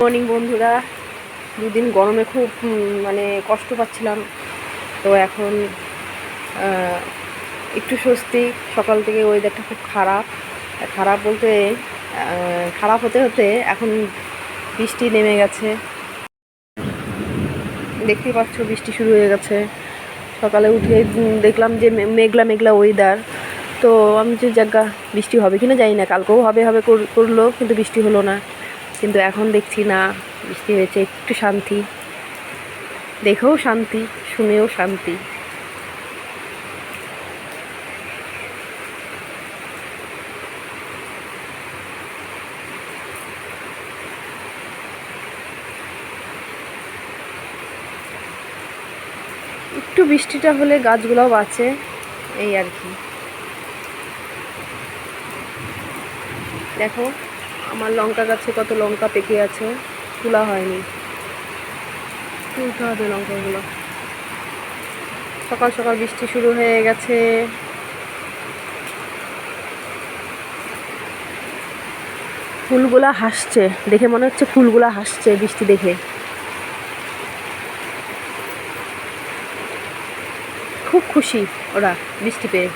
Morning বন্ধুরা, দুদিন গরমে খুব মানে কষ্ট পাচ্ছিলাম। তো এখন একটু স্বস্তি। সকাল থেকে ওয়েদারটা খুব খারাপ খারাপ বলতে খারাপ হতে হতে এখন বৃষ্টি নেমে গেছে। দেখতেই পাচ্ছ বৃষ্টি শুরু হয়ে গেছে। সকালে উঠে দেখলাম যে মেঘলা মেঘলা ওয়েদার। তো আমি যে জায়গা বৃষ্টি হবে কিনা জানি না, কালকেও হবে হবে করলো কিন্তু বৃষ্টি হলো না। কিন্তু এখন দেখছি না, বৃষ্টি হয়েছে, একটু শান্তি, দেখেও শান্তি, শুনেও শান্তি। একটু বৃষ্টিটা হলে গাছগুলোও বাঁচে, এই আর কি। দেখো আমার লঙ্কা গাছে কত লঙ্কা পেকে আছে, তোলা হয়নি, তুলতে হবে লঙ্কাগুলো। সকাল সকাল বৃষ্টি শুরু হয়ে গেছে। ফুলগুলা হাসছে, দেখে মনে হচ্ছে ফুলগুলা হাসছে বৃষ্টি দেখে। খুব খুশি ওরা বৃষ্টি পেয়ে।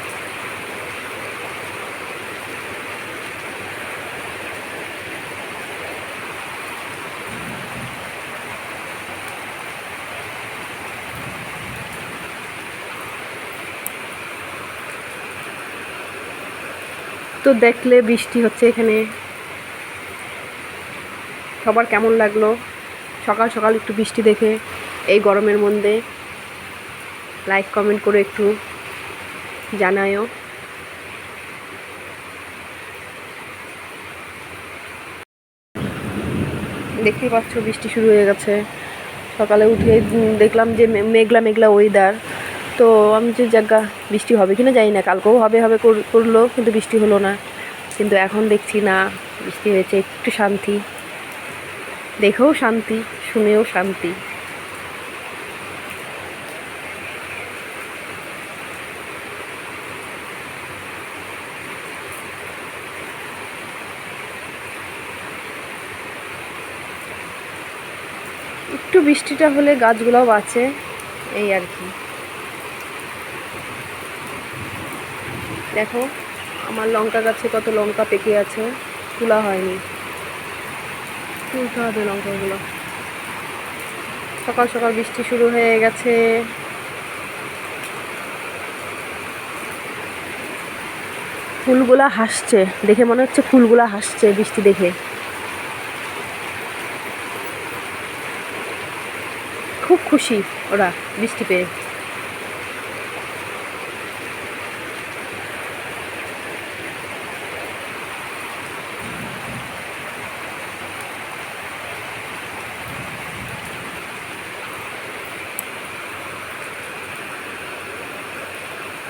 তো দেখলে বৃষ্টি হচ্ছে এখানে, সবার কেমন লাগলো সকাল সকাল একটু বৃষ্টি দেখে এই গরমের মধ্যে? লাইক কমেন্ট করে একটু জানায়ও। দেখতেই পাচ্ছ বৃষ্টি শুরু হয়ে গেছে। সকালে উঠে দেখলাম যে মেঘলা মেঘলা ওয়েদার। তো আমি যে জায়গা বৃষ্টি হবে কিনা জানি না, কালকেও হবে হবে করলো কিন্তু বৃষ্টি হলো না। কিন্তু এখন দেখছি না, বৃষ্টি হয়েছে, একটু শান্তি, দেখেও শান্তি, শুনেও শান্তি। একটু বৃষ্টিটা হলে গাছগুলোও বাঁচে, এই আর কি। দেখো আমার লঙ্কা গাছে কত লঙ্কা পেকে আছে, তোলা হয়নি, তুলতে হবে লঙ্কাগুলো। সকাল সকাল বৃষ্টি শুরু হয়ে গেছে। ফুলগুলা হাসছে, দেখে মনে হচ্ছে ফুলগুলা হাসছে বৃষ্টি দেখে। খুব খুশি ওরা বৃষ্টি পেয়ে।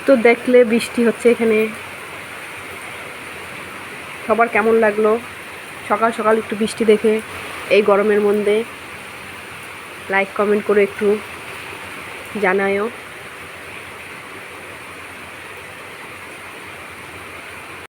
তো দেখলে বৃষ্টি হচ্ছে এখানে, সবার কেমন লাগলো সকাল সকাল একটু বৃষ্টি দেখে এই গরমের মধ্যে? লাইক কমেন্ট করে একটু জানায়ও।